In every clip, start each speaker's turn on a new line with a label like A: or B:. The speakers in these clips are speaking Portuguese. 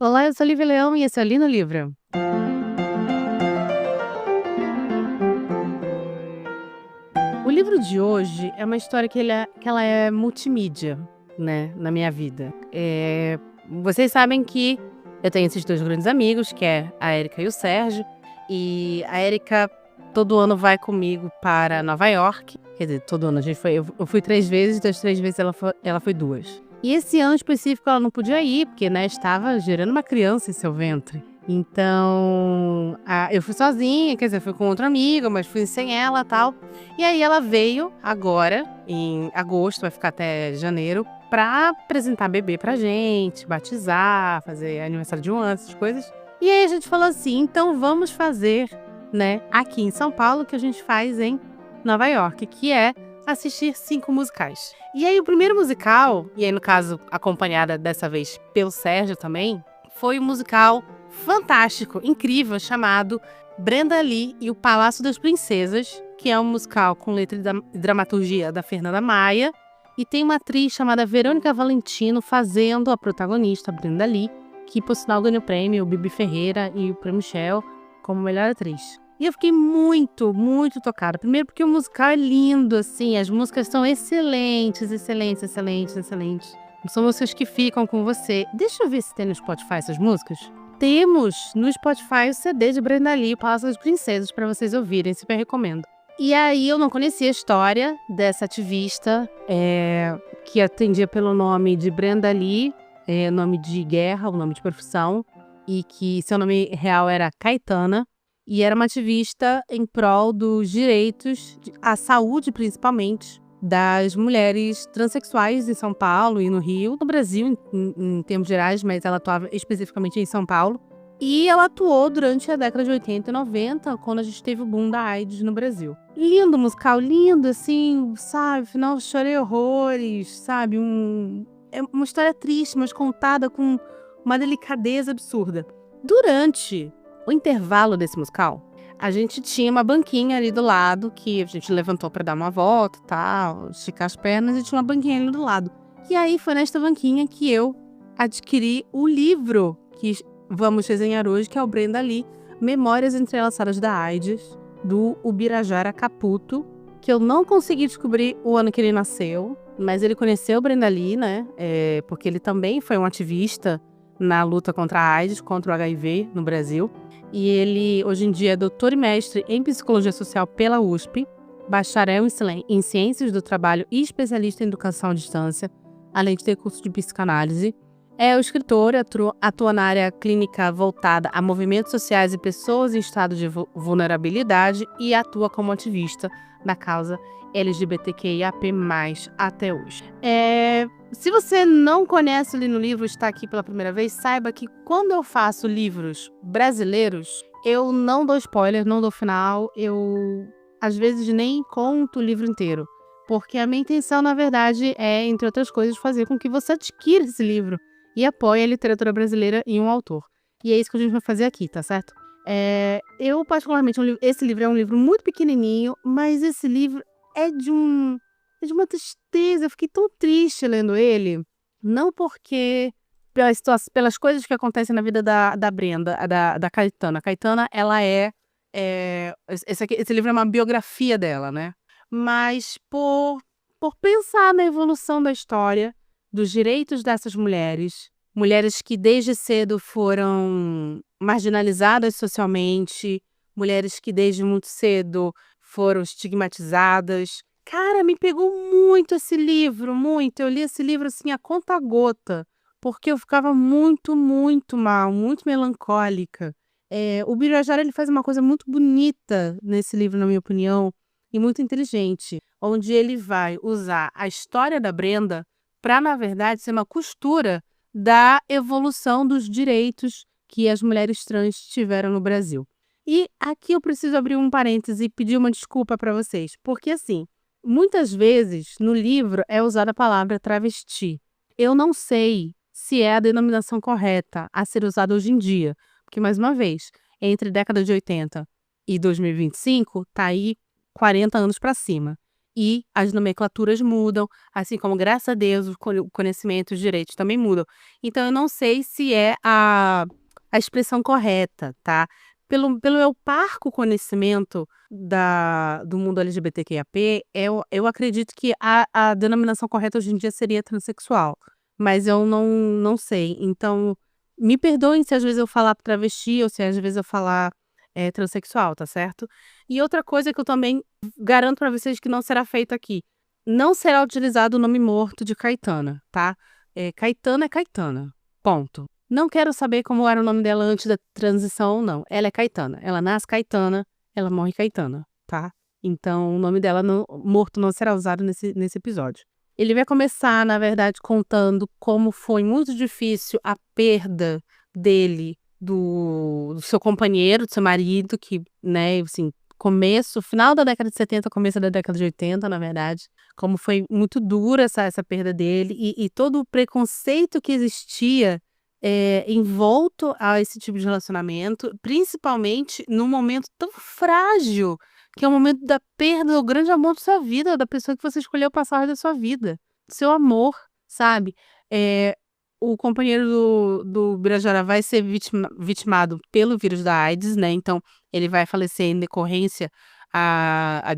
A: Olá, eu sou a Lívia Leão e esse é o Li no Livro. O livro de hoje é uma história que ela é multimídia, né, na minha vida. Vocês sabem que eu tenho esses dois grandes amigos, que é a Érica e o Sérgio, e a Érica todo ano vai comigo para Nova York. Quer dizer, todo ano a gente foi. Eu fui 3 vezes, das 3 vezes ela foi 2. E esse ano específico ela não podia ir, porque, né, estava gerando uma criança em seu ventre. Então, eu fui sozinha, quer dizer, fui com outra amiga, mas fui sem ela e tal. E aí ela veio agora, em agosto, vai ficar até janeiro, pra apresentar bebê pra gente, batizar, fazer aniversário de 1 ano, essas coisas. E aí a gente falou assim, então vamos fazer, né, aqui em São Paulo, o que a gente faz em Nova York, que é assistir 5 musicais. E aí o primeiro musical, e aí no caso acompanhada dessa vez pelo Sérgio também, foi um musical fantástico, incrível, chamado Brenda Lee e o Palácio das Princesas, que é um musical com letra e dramaturgia da Fernanda Maia, e tem uma atriz chamada Verônica Valentino fazendo a protagonista, Brenda Lee, que por sinal ganhou o prêmio, o Bibi Ferreira e o prêmio Shell como melhor atriz. E eu fiquei muito, muito tocada. Primeiro porque o musical é lindo, assim, as músicas são excelentes, excelentes, excelentes, excelentes. São músicas que ficam com você. Deixa eu ver se tem no Spotify essas músicas. Temos no Spotify o CD de Brenda Lee, o Palácio das Princesas, para vocês ouvirem, super recomendo. E aí eu não conhecia a história dessa ativista, que atendia pelo nome de Brenda Lee, nome de guerra, o nome de profissão, e que seu nome real era Caetana, e era uma ativista em prol dos direitos, à saúde principalmente, das mulheres transexuais em São Paulo e no Rio, no Brasil em termos gerais, mas ela atuava especificamente em São Paulo. E ela atuou durante a década de 80 e 90, quando a gente teve o boom da AIDS no Brasil. Lindo musical, lindo, assim, sabe? Final, chorei horrores, sabe? É uma história triste, mas contada com uma delicadeza absurda. Durante o intervalo desse musical, a gente tinha uma banquinha ali do lado, que a gente levantou para dar uma volta e tal, esticar as pernas, e tinha uma banquinha ali do lado. E aí foi nesta banquinha que eu adquiri o livro que vamos resenhar hoje, que é o Brenda Lee, Memórias Entrelaçadas da AIDS, do Ubirajara Caputo, que eu não consegui descobrir o ano que ele nasceu, mas ele conheceu Brenda Lee, né? Porque ele também foi um ativista na luta contra a AIDS, contra o HIV no Brasil. E ele, hoje em dia, é doutor e mestre em Psicologia Social pela USP, bacharel em Ciências do Trabalho e especialista em Educação à Distância, além de ter curso de psicanálise. É o escritor, atua na área clínica voltada a movimentos sociais e pessoas em estado de vulnerabilidade e atua como ativista da causa LGBTQIAP+, até hoje. Se você não conhece o Li no Livro, está aqui pela primeira vez, saiba que quando eu faço livros brasileiros, eu não dou spoiler, não dou final, eu às vezes nem conto o livro inteiro. Porque a minha intenção, na verdade, é, entre outras coisas, fazer com que você adquira esse livro e apoie a literatura brasileira e um autor. E é isso que a gente vai fazer aqui, tá certo? Eu, particularmente, esse livro é um livro muito pequenininho, mas esse livro é de uma tristeza. Eu fiquei tão triste lendo ele, não porque pelas coisas que acontecem na vida da Brenda, da Caetana. A Caetana, ela esse livro é uma biografia dela, né? Mas por pensar na evolução da história, dos direitos dessas mulheres que desde cedo foram marginalizadas socialmente, mulheres que desde muito cedo foram estigmatizadas. Cara, me pegou muito esse livro, muito. Eu li esse livro assim a conta-gota, porque eu ficava muito, muito mal, muito melancólica. O Birajara, ele faz uma coisa muito bonita nesse livro, na minha opinião, e muito inteligente, onde ele vai usar a história da Brenda para, na verdade, ser uma costura da evolução dos direitos que as mulheres trans tiveram no Brasil. E aqui eu preciso abrir um parêntese e pedir uma desculpa para vocês, porque assim, muitas vezes no livro é usada a palavra travesti. Eu não sei se é a denominação correta a ser usada hoje em dia, porque, mais uma vez, entre década de 80 e 2025, tá aí 40 anos para cima. e as nomenclaturas mudam, assim como, graças a Deus, o conhecimento, os direitos também mudam. Então eu não sei se é a expressão correta, tá. Pelo meu parco conhecimento do mundo LGBTQIAP+, eu acredito que a denominação correta hoje em dia seria transexual, mas eu não sei. Então, me perdoem se às vezes eu falar travesti ou se às vezes eu falar, transexual, tá certo? E outra coisa que eu também garanto pra vocês que não será feito aqui, não será utilizado o nome morto de Caetana, tá? Caetana é Caetana, ponto. Não quero saber como era o nome dela antes da transição ou não, ela é Caetana, ela nasce Caetana, ela morre Caetana, tá? Então o nome dela morto não será usado nesse episódio. Ele vai começar, na verdade, contando como foi muito difícil a perda dele do seu companheiro, do seu marido, que, né, assim, final da década de 70, começo da década de 80, na verdade, como foi muito dura essa perda dele e todo o preconceito que existia, em volta a esse tipo de relacionamento, principalmente num momento tão frágil, que é o momento da perda do grande amor da sua vida, da pessoa que você escolheu passar o resto da sua vida, do seu amor, sabe. Eh, o companheiro do Birajara vai ser vitimado pelo vírus da AIDS, né, então ele vai falecer em decorrência a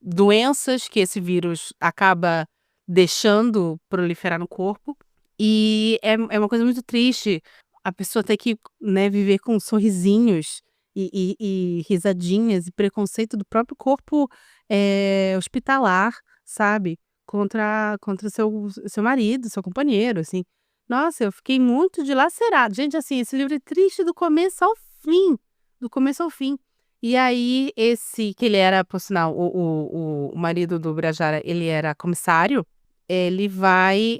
A: doenças que esse vírus acaba deixando proliferar no corpo. E é uma coisa muito triste a pessoa ter que, né, viver com sorrisinhos e risadinhas e preconceito do próprio corpo, hospitalar, sabe, contra seu marido, seu companheiro, assim. Nossa, eu fiquei muito dilacerada. Gente, assim, esse livro é triste do começo ao fim, do começo ao fim. E aí esse que ele era, por sinal, o marido do Birajara, ele era comissário, ele vai,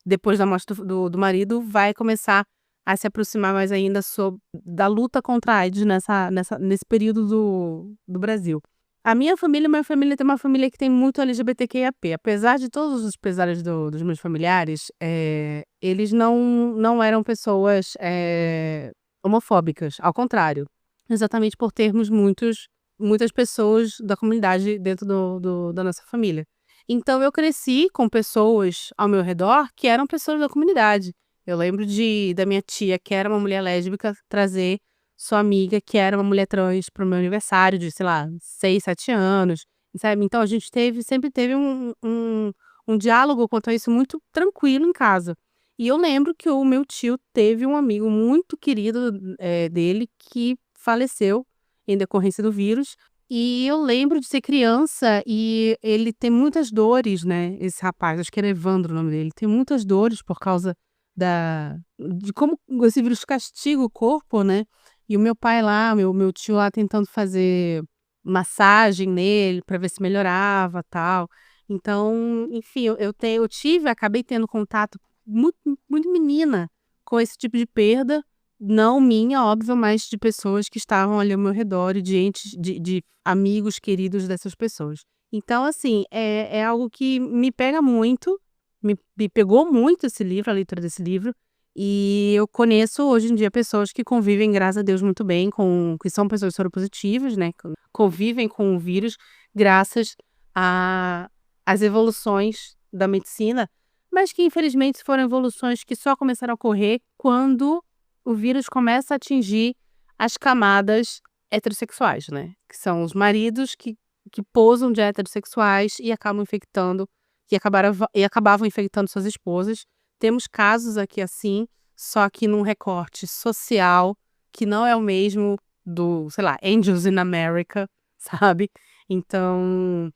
A: depois da morte do marido, vai começar a se aproximar mais ainda da luta contra a AIDS nesse período do Brasil. A minha família tem uma família que tem muito LGBTQIAP+. Apesar de todos os pesares dos meus familiares, eles não eram pessoas, homofóbicas, ao contrário. Exatamente por termos muitas pessoas da comunidade dentro da nossa família. Então eu cresci com pessoas ao meu redor que eram pessoas da comunidade. Eu lembro da minha tia, que era uma mulher lésbica, trazer sua amiga, que era uma mulher trans, para o meu aniversário de, sei lá, 6, 7 anos, sabe. Então a gente sempre teve um diálogo quanto a isso muito tranquilo em casa. E eu lembro que o meu tio teve um amigo muito querido, dele, que faleceu em decorrência do vírus, e eu lembro de ser criança e ele tem muitas dores, né, esse rapaz, acho que era Evandro o nome dele, tem muitas dores por causa de como esse vírus castiga o corpo, né, e o meu pai lá, meu tio lá tentando fazer massagem nele para ver se melhorava, tal. Então, enfim, acabei tendo contato muito muito menina com esse tipo de perda, não minha, óbvio, mas de pessoas que estavam ali ao meu redor e de entes de amigos queridos dessas pessoas. Então, assim, é algo que me pega muito, me pegou muito esse livro, a leitura desse livro, e eu conheço hoje em dia pessoas que convivem, graças a Deus, muito bem que são pessoas soropositivas, né, convivem com o vírus graças a às evoluções da medicina, mas que infelizmente foram evoluções que só começaram a ocorrer quando o vírus começa a atingir as camadas heterossexuais, né, que são os maridos que posam de heterossexuais e acabam infectando e acabavam infectando suas esposas. Temos casos aqui assim, só que num recorte social que não é o mesmo do, sei lá, Angels in America, sabe. Então,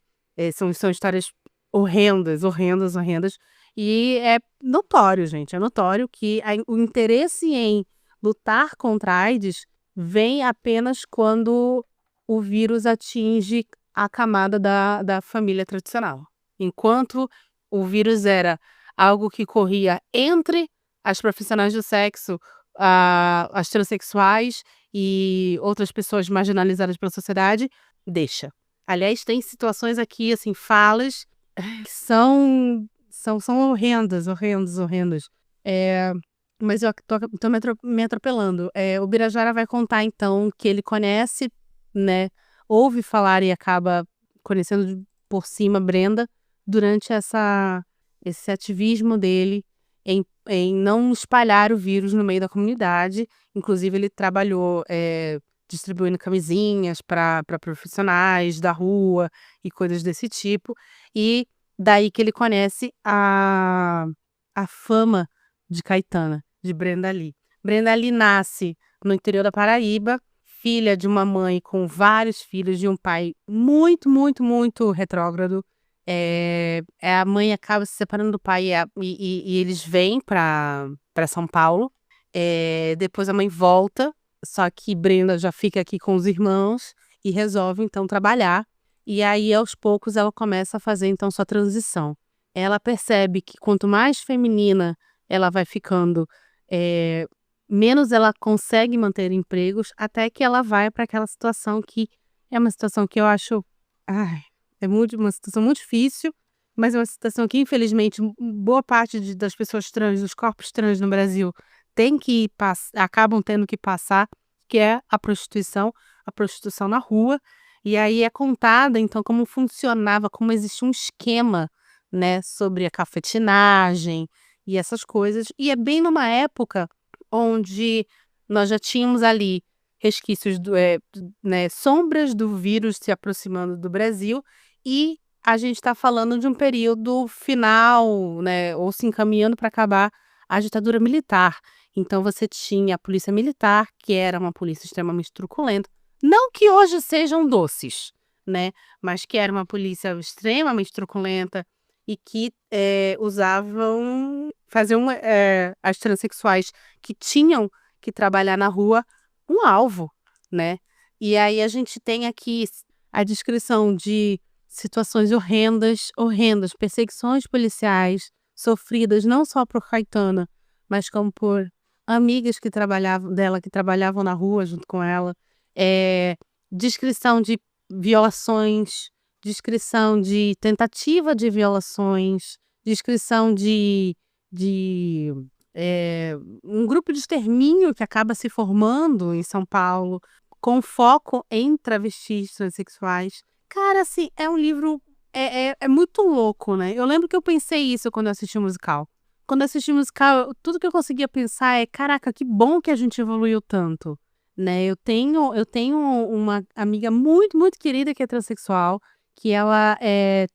A: são histórias horrendas, horrendas, horrendas, e é notório, gente, é notório que o interesse em lutar contra a AIDS vem apenas quando o vírus atinge a camada da família tradicional. Enquanto o vírus era algo que corria entre as profissionais do sexo, as transexuais e outras pessoas marginalizadas pela sociedade, deixa. Aliás, tem situações aqui, assim, falas que são horrendas, horrendas, horrendas. Mas eu tô me atropelando. O Birajara vai contar então que ele conhece, né, ouve falar e acaba conhecendo por cima Brenda durante esse ativismo dele em não espalhar o vírus no meio da comunidade. Inclusive, ele trabalhou distribuindo camisinhas para profissionais da rua e coisas desse tipo. E daí que ele conhece a fama de Caetana, de Brenda Lee. Brenda Lee nasce no interior da Paraíba, filha de uma mãe com vários filhos, de um pai muito, muito, muito retrógrado. A mãe acaba se separando do pai e eles vêm para São Paulo. Depois a mãe volta, só que Brenda já fica aqui com os irmãos e resolve então trabalhar. E aí, aos poucos, ela começa a fazer então sua transição. Ela percebe que quanto mais feminina ela vai ficando, menos ela consegue manter empregos, até que ela vai para aquela situação que é uma situação que eu acho, uma situação muito difícil, mas é uma situação que, infelizmente, boa parte das pessoas trans, dos corpos trans no Brasil, acabam tendo que passar, que é a prostituição na rua. E aí é contada, então, como funcionava, como existia um esquema, né, sobre a cafetinagem e essas coisas. E é bem numa época onde nós já tínhamos ali resquícios sombras do vírus se aproximando do Brasil, e a gente está falando de um período final, né, ou se encaminhando para acabar a ditadura militar. Então você tinha a polícia militar, que era uma polícia extremamente truculenta, não que hoje sejam doces, né, mas que era uma polícia extremamente truculenta e que faziam as transexuais que tinham que trabalhar na rua um alvo, né? E aí a gente tem aqui a descrição de situações horrendas, perseguições policiais sofridas não só por Caetana, mas como por amigas que trabalhavam na rua junto com ela. Descrição de violações, descrição de tentativa de violações, descrição de um grupo de extermínio que acaba se formando em São Paulo, com foco em travestis transexuais. Cara, assim, é um livro muito louco, né? Eu lembro que eu pensei isso quando eu assisti o musical. Quando eu assisti o musical, tudo que eu conseguia pensar é, caraca, que bom que a gente evoluiu tanto, né? Eu tenho uma amiga muito, muito querida que é transexual, que ela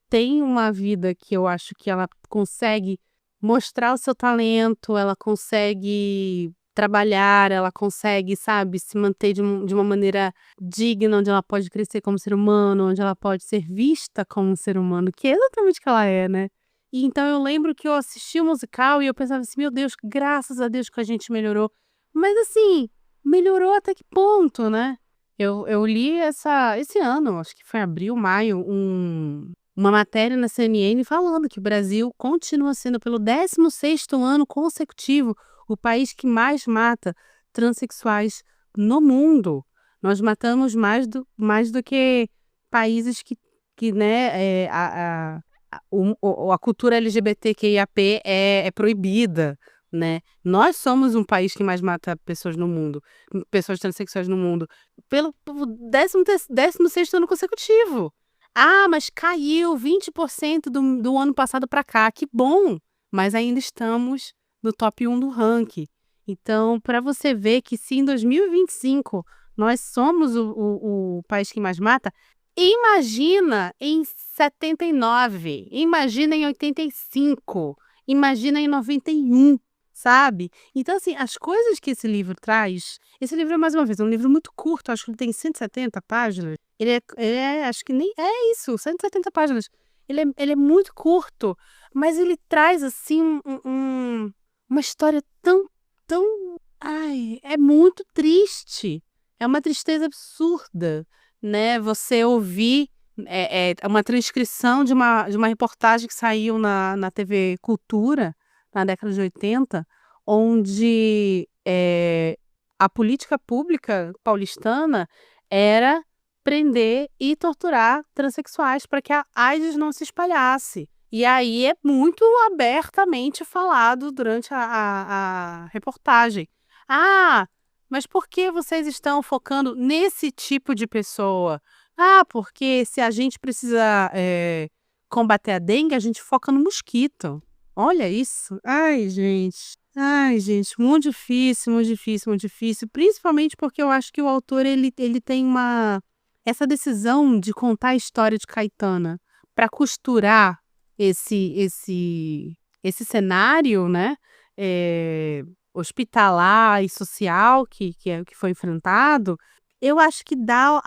A: tem uma vida que eu acho que ela consegue mostrar o seu talento, ela consegue trabalhar, ela consegue, sabe, se manter de uma maneira digna, onde ela pode crescer como ser humano, onde ela pode ser vista como um ser humano, que é exatamente o que ela é, né? E então eu lembro que eu assisti o musical e eu pensava assim, meu Deus, graças a Deus que a gente melhorou. Mas assim, melhorou até que ponto, né? Eu li esse ano, acho que foi abril, maio, uma matéria na CNN falando que o Brasil continua sendo, pelo 16º ano consecutivo, o país que mais mata transexuais no mundo. Nós matamos mais do que países que né, a cultura LGBTQIAP é proibida, né? Nós somos um país que mais mata pessoas no mundo, pessoas transexuais no mundo, pelo 16º ano consecutivo. Mas caiu 20% do ano passado para cá. Que bom! Mas ainda estamos no top 1 do ranking. Então, para você ver que se em 2025 nós somos o país que mais mata, imagina em 79, imagina em 85, imagina em 91, sabe? Então, assim, as coisas que esse livro traz... Esse livro, mais uma vez, é um livro muito curto, acho que ele tem 170 páginas. Ele acho que nem é isso, 170 páginas. Ele é muito curto, mas ele traz, assim, uma história tão... é muito triste. É uma tristeza absurda, né? Você ouvir uma transcrição de uma reportagem que saiu na TV Cultura, na década de 80, onde a política pública paulistana era prender e torturar transexuais para que a AIDS não se espalhasse. E aí é muito abertamente falado durante a reportagem. Mas por que vocês estão focando nesse tipo de pessoa? Ah, porque se a gente precisa, combater a dengue, a gente foca no mosquito. Olha isso. Ai, gente. Ai, gente, muito difícil, muito difícil, muito difícil. Principalmente porque eu acho que o autor ele tem essa decisão de contar a história de Caetana para costurar esse cenário, né, hospitalar e social que foi enfrentado. Eu acho que dá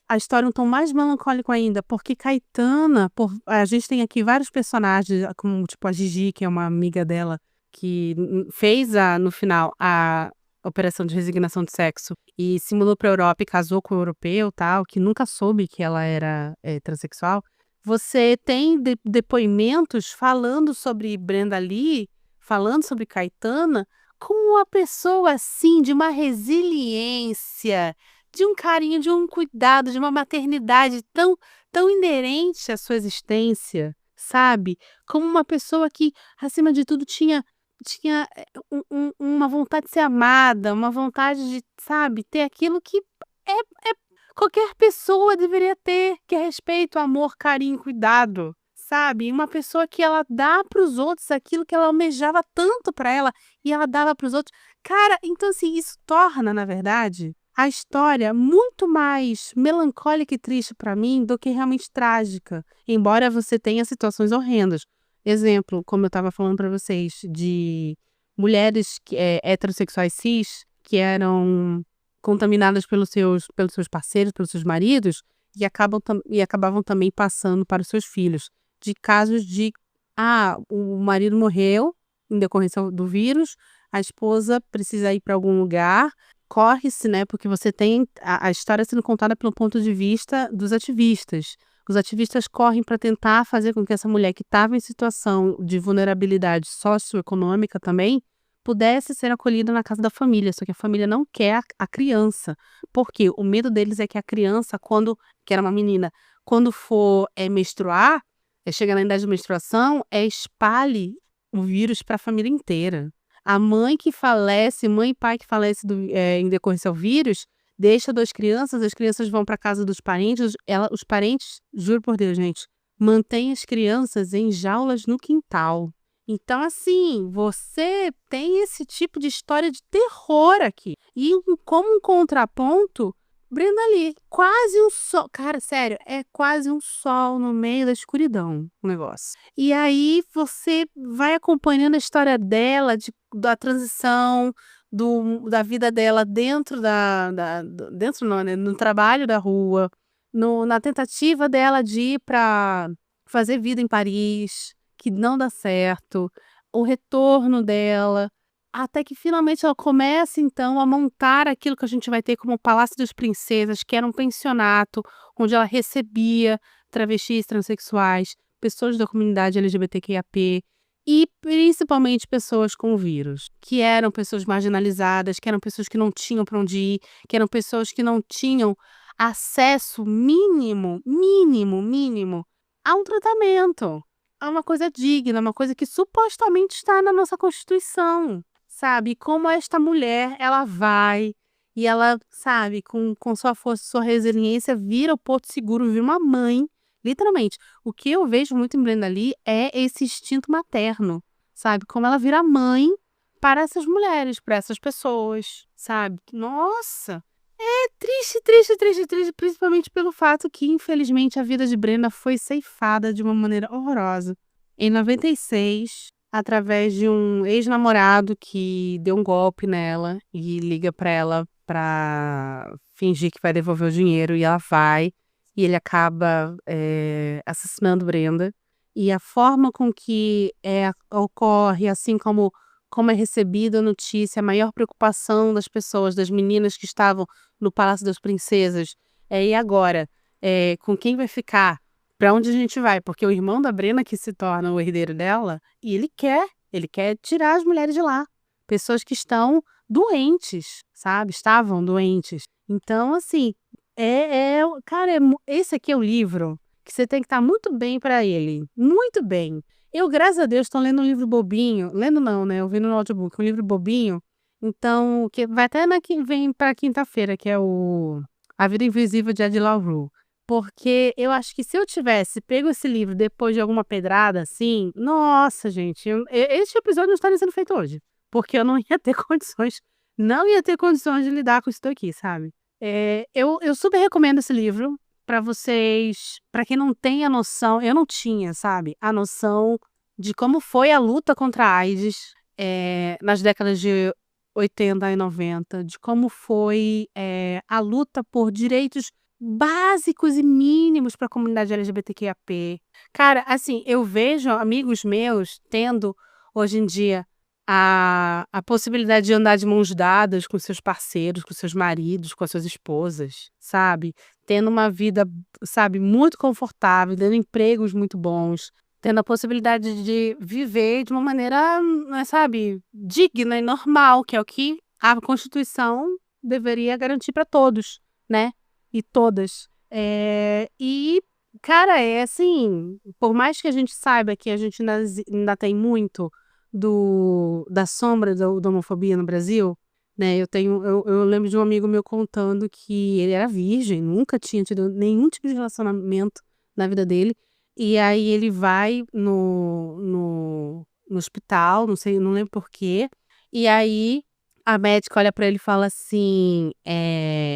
A: a história um tom mais melancólico ainda, porque Caetana, a gente tem aqui vários personagens, como tipo a Gigi, que é uma amiga dela, que fez no final a operação de resignação de sexo e se mudou para a Europa e casou com um europeu, tal, que nunca soube que ela era transexual. Você tem depoimentos falando sobre Brenda Lee, falando sobre Caetana, como uma pessoa assim, de uma resiliência, de um carinho, de um cuidado, de uma maternidade tão inerente à sua existência, sabe? Como uma pessoa que, acima de tudo, tinha uma vontade de ser amada, uma vontade de, sabe, ter aquilo que qualquer pessoa deveria ter, que é respeito, amor, carinho, cuidado, sabe? Uma pessoa que ela dá para os outros aquilo que ela almejava tanto para ela e ela dava para os outros. Cara, então assim, isso torna, na verdade, a história muito mais melancólica e triste para mim do que realmente trágica, embora você tenha situações horrendas. Exemplo, como eu estava falando para vocês, de mulheres heterossexuais cis que eram contaminadas pelos seus parceiros, pelos seus maridos, e acabavam também passando para os seus filhos. De casos de, o marido morreu em decorrência do vírus, a esposa precisa ir para algum lugar, corre-se, né, porque você tem a história sendo contada pelo ponto de vista dos ativistas. Os ativistas correm para tentar fazer com que essa mulher que estava em situação de vulnerabilidade socioeconômica também pudesse ser acolhida na casa da família, só que a família não quer a criança, porque o medo deles é que a criança, que era uma menina, quando for menstruar, chegar na idade de menstruação, espalhe o vírus para a família inteira. A mãe que falece, mãe e pai que falece em decorrência ao vírus, deixa duas crianças, as crianças vão para casa dos parentes, os parentes, juro por Deus, gente, mantêm as crianças em jaulas no quintal. Então, assim, você tem esse tipo de história de terror aqui. E como um contraponto, Brenda Lee, quase um sol. Cara, sério, é quase um sol no meio da escuridão o negócio. E aí você vai acompanhando a história dela, da transição, da vida dela dentro dentro não, né, no trabalho da rua, na tentativa dela de ir para fazer vida em Paris, que não dá certo, o retorno dela, até que finalmente ela começa então a montar aquilo que a gente vai ter como o Palácio das Princesas, que era um pensionato onde ela recebia travestis, transexuais, pessoas da comunidade LGBTQIAP e principalmente pessoas com vírus, que eram pessoas marginalizadas, que eram pessoas que não tinham para onde ir, que eram pessoas que não tinham acesso mínimo, mínimo, mínimo a um tratamento, a uma coisa digna, uma coisa que supostamente está na nossa Constituição, sabe? E como esta mulher, ela vai e ela, sabe, com sua força, sua resiliência, vira o porto seguro, vira uma mãe, literalmente. O que eu vejo muito em Brenda Lee é esse instinto materno, sabe? Como ela vira mãe para essas mulheres, para essas pessoas, sabe? Nossa! Triste, triste, triste, triste, principalmente pelo fato que, infelizmente, a vida de Brenda foi ceifada de uma maneira horrorosa. Em 96, através de um ex-namorado que deu um golpe nela e liga pra ela pra fingir que vai devolver o dinheiro, e ela vai, e ele acaba assassinando Brenda. E a forma com que ocorre, assim como é recebida a notícia, a maior preocupação das pessoas, das meninas que estavam no Palácio das Princesas, e agora? Com quem vai ficar? Para onde a gente vai? Porque o irmão da Brena que se torna o herdeiro dela, e ele quer tirar as mulheres de lá. Pessoas que estão doentes, sabe? Estavam doentes. Então, assim, cara, esse aqui é o livro que você tem que estar muito bem para ele. Muito bem. Eu, graças a Deus, estou lendo um livro bobinho. Lendo não, né? Ouvindo no audiobook, um livro bobinho. Então, que vai até vem para quinta-feira, que é o A Vida Invisível de Ed La Rue. Porque eu acho que se eu tivesse pego esse livro depois de alguma pedrada assim, nossa, gente, este episódio não estaria sendo feito hoje. Porque eu não ia ter condições, não ia ter condições de lidar com isso daqui, sabe? Eu super recomendo esse livro pra vocês, pra quem não tem a noção, eu não tinha, sabe, a noção de como foi a luta contra a AIDS nas décadas de 80 e 90, de como foi a luta por direitos básicos e mínimos para a comunidade LGBTQIAP. Cara, assim, eu vejo amigos meus tendo, hoje em dia, a possibilidade de andar de mãos dadas com seus parceiros, com seus maridos, com as suas esposas, sabe? Tendo uma vida, sabe, muito confortável, tendo empregos muito bons, tendo a possibilidade de viver de uma maneira, sabe, digna e normal, que é o que a Constituição deveria garantir para todos, né? E todas. E, cara, é assim, por mais que a gente saiba que a gente ainda tem muito da sombra da homofobia no Brasil, né? Eu lembro de um amigo meu contando que ele era virgem, nunca tinha tido nenhum tipo de relacionamento na vida dele. E aí ele vai no hospital, não sei, não lembro por quê. E aí a médica olha pra ele e fala assim: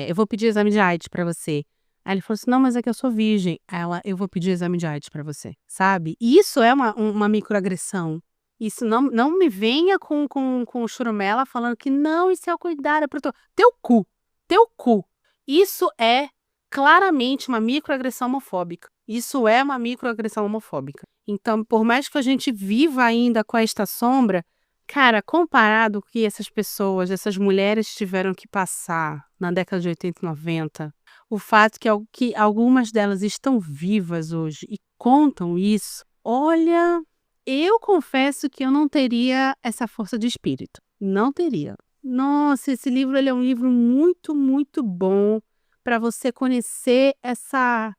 A: eu vou pedir exame de AIDS pra você. Aí ele falou assim: não, mas é que eu sou virgem. Aí ela: eu vou pedir exame de AIDS pra você, sabe? E isso é uma microagressão. Isso não me venha com churumela falando que não, isso é o cuidado, é protetor. Teu cu, teu cu. Isso é claramente uma microagressão homofóbica. Isso é uma microagressão homofóbica. Então, por mais que a gente viva ainda com esta sombra, cara, comparado com que essas pessoas, essas mulheres tiveram que passar na década de 80 e 90, o fato que algumas delas estão vivas hoje e contam isso, olha, eu confesso que eu não teria essa força de espírito. Não teria. Nossa, esse livro ele é um livro muito, muito bom para você conhecer essa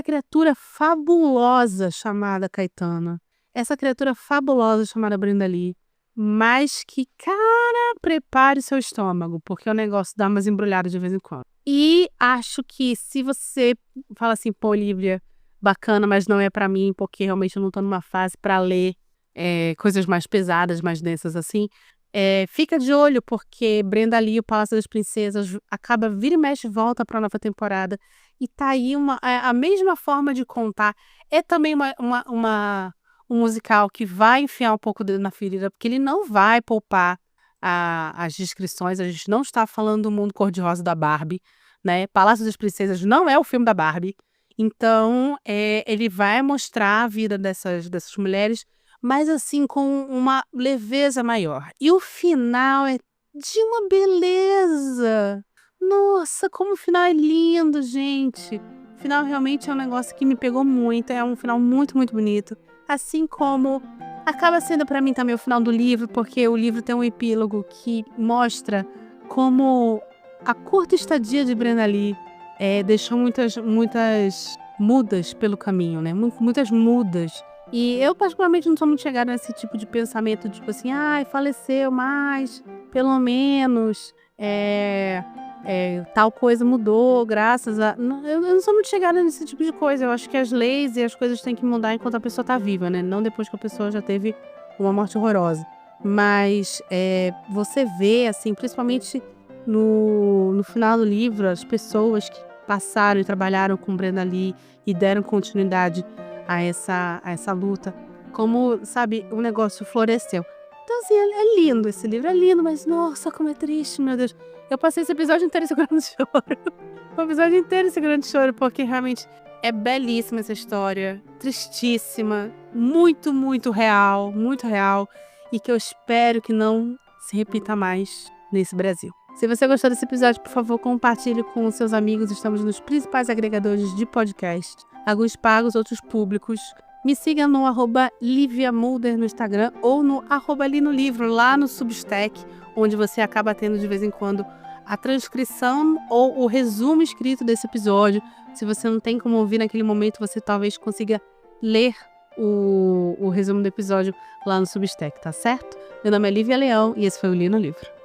A: criatura fabulosa chamada Caetana. Essa criatura fabulosa chamada Brenda Lee. Mas que, cara, prepare seu estômago, porque o negócio dá umas embrulhadas de vez em quando. E acho que se você fala assim, pô, Lívia, bacana, mas não é pra mim, porque realmente eu não tô numa fase pra ler coisas mais pesadas, mais densas assim, fica de olho, porque Brenda Lee, o Palácio das Princesas, acaba vira e mexe e volta pra nova temporada. E tá aí a mesma forma de contar. É também um musical que vai enfiar um pouco o dedo na ferida, porque ele não vai poupar as descrições. A gente não está falando do mundo cor-de-rosa da Barbie, né? Palácio das Princesas não é o filme da Barbie. Então, ele vai mostrar a vida dessas mulheres, mas assim, com uma leveza maior. E o final é de uma beleza. Nossa, como o final é lindo, gente. O final realmente é um negócio que me pegou muito. É um final muito, muito bonito. Assim como acaba sendo pra mim também o final do livro, porque o livro tem um epílogo que mostra como a curta estadia de Brenda Lee deixou muitas mudas pelo caminho, né? Muitas mudas. E eu, particularmente, não sou muito chegada nesse tipo de pensamento, tipo assim, ai, faleceu, mas pelo menos tal coisa mudou, graças a. Eu não sou muito chegada nesse tipo de coisa. Eu acho que as leis e as coisas têm que mudar enquanto a pessoa tá viva, né? Não depois que a pessoa já teve uma morte horrorosa. Mas você vê, assim, principalmente no final do livro, as pessoas que passaram e trabalharam com Brenda Lee e deram continuidade a essa luta, como, sabe, o negócio floresceu. Então, assim, é lindo esse livro, é lindo, mas nossa, como é triste, meu Deus. Eu passei esse episódio inteiro segurando choro. O episódio inteiro segurando choro, porque realmente é belíssima essa história, tristíssima, muito, muito real, e que eu espero que não se repita mais nesse Brasil. Se você gostou desse episódio, por favor, compartilhe com os seus amigos. Estamos nos principais agregadores de podcast, alguns pagos, outros públicos. Me siga no @LiviaMulder no Instagram ou no @linolivro, lá no Substack, onde você acaba tendo de vez em quando a transcrição ou o resumo escrito desse episódio. Se você não tem como ouvir naquele momento, você talvez consiga ler o resumo do episódio lá no Substack, tá certo? Meu nome é Lívia Leão e esse foi o Li no Livro.